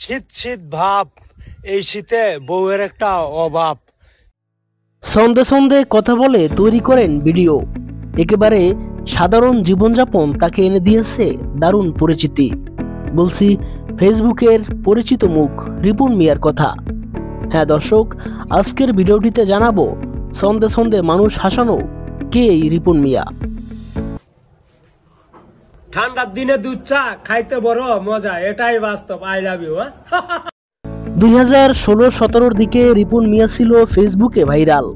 শীত শীত ভাব, এই শীতে বউয়ের একটা অভাব। সন্ধে সন্ধে কথা বলে তৈরি করেন ভিডিও। একেবারে সাধারণ জীবনযাপন তাকে এনে দিয়েছে দারুণ পরিচিতি। বলছি ফেসবুকের পরিচিত মুখ রিপন মিয়ার কথা। হ্যাঁ দর্শক, আজকের ভিডিওটিতে জানাবো সন্ধে সন্ধে মানুষ হাসানো কে এই রিপন মিয়া। ঠান্ডার দিনে দুধ চা খাইতে বড় মজা, এটাই বাস্তব। I love you. 2016-17 দিকে রিপন মিয়া ছিল ফেসবুকে ভাইরাল।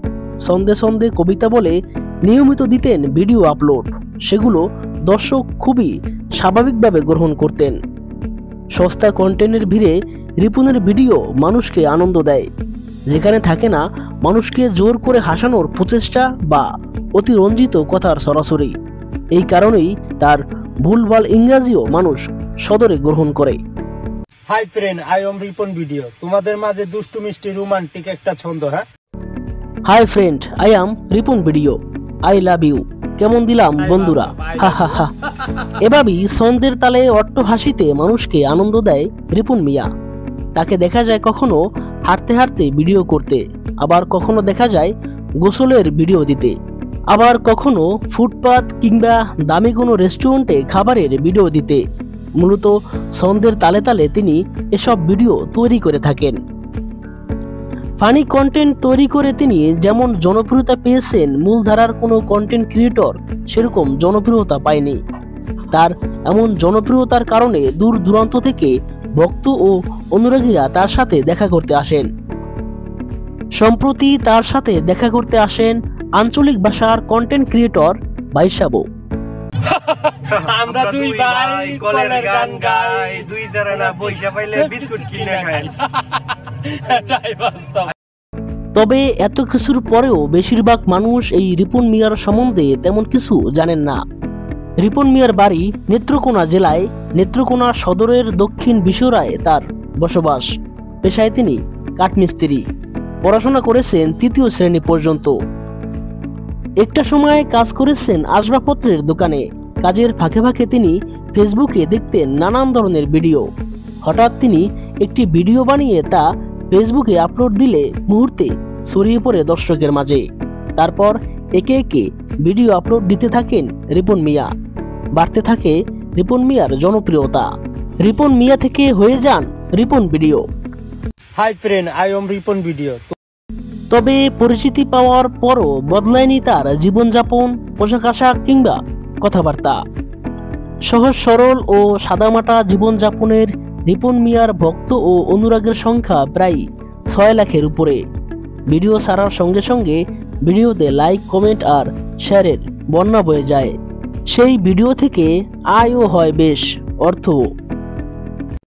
সন্ধে সন্ধে কবিতা বলে নিয়মিত দিতেন ভিডিও আপলোড। সেগুলো দর্শক খুবই স্বাভাবিকভাবে গ্রহণ করতেন। সস্তা কন্টেন্টের ভিড়ে রিপনের ভিডিও মানুষকে আনন্দ দেয়, যেখানে থাকে না মানুষকে জোর করে হাসানোর প্রচেষ্টা বা অতিরঞ্জিত কথার সরাসরি। এই কারণেই তার ভুলভাল ইংরাজিও মানুষ সদরে গ্রহণ করে। Hi friend, I am Ripon video. তোমাদের মাঝে দুষ্টু মিষ্টি রোমান্টিক একটা ছন্দ। হ্যাঁ, hi friend, I am Ripon video, I love you. কেমন দিলাম বন্ধুরা, হা হা হা। এভাবেই ছন্দের তালে অট্ট হাসিতে মানুষকে আনন্দ দেয় রিপন মিয়া। তাকে দেখা যায় কখনো হাঁটতে হাঁটতে ভিডিও করতে, আবার কখনো দেখা যায় গোসলের ভিডিও দিতে, আবার কখনো ফুটপাত কিংবা দামি কোনো রেস্টুরেন্টে খাবারের ভিডিও দিতে। মূলত ছন্দের তালে তালে তিনি এসব ভিডিও তৈরি করে থাকেন। ফানি কন্টেন্ট তৈরি করে তিনি যেমন জনপ্রিয়তা পেয়েছেন, মূলধারার কোনো কন্টেন্ট ক্রিয়েটর সেরকম জনপ্রিয়তা পায়নি। তার এমন জনপ্রিয়তার কারণে দূর দূরান্ত থেকে ভক্ত ও অনুরাগীরা তার সাথে দেখা করতে আসেন। সম্প্রতি তার সাথে দেখা করতে আসেন আঞ্চলিক ভাষার কন্টেন্ট ক্রিয়েটর ভাইসাবো। আমরা দুই ভাই কলের গান গাই, দুই জানা পয়সা পাইলে বিস্কুট কিনে খাই। এটাই বাস্তব। তবে এত কিছুর পরেও বেশিরভাগ মানুষ এই রিপন মিয়ার সম্বন্ধে তেমন কিছু জানেন না। রিপন মিয়ার বাড়ি নেত্রকোনা জেলায় নেত্রকোনা সদরের দক্ষিণ বিশরায় তার বসবাস। পেশায় তিনি কাঠমিস্ত্রি। পড়াশোনা করেছেন 3য় শ্রেণী পর্যন্ত। একটা সময় কাজ করেছেন আসবাবপত্রের দোকানে। কাজের ফাঁকে ফাঁকে তিনি ফেসবুকে দেখতেন নানান ধরনের ভিডিও। হঠাৎ তিনি একটি ভিডিও বানিয়ে তা ফেসবুকে আপলোড দিলে মুহূর্তে ছড়িয়ে পড়ে দর্শকের মাঝে। তারপর একে একে ভিডিও আপলোড দিতে থাকেন রিপন মিয়া। বাড়তে থাকে রিপন মিয়ার জনপ্রিয়তা। রিপন মিয়া থেকে হয়ে যান Ripon video. High friend, I am Ripon video. তবে পরিচিতি পাওয়ার পরও বদলায়নি তার জীবনযাপন, পোশাক আশাক কিংবা কথাবার্তা। সহজ সরল ও সাদামাটা জীবনযাপনের রিপন মিয়ার ভক্ত ও অনুরাগের সংখ্যা প্রায় 6 লাখের উপরে। ভিডিও ছাড়ার সঙ্গে সঙ্গে ভিডিওতে লাইক, কমেন্ট আর শেয়ারের বন্যা বয়ে যায়। সেই ভিডিও থেকে আয়ও হয় বেশ, অর্থ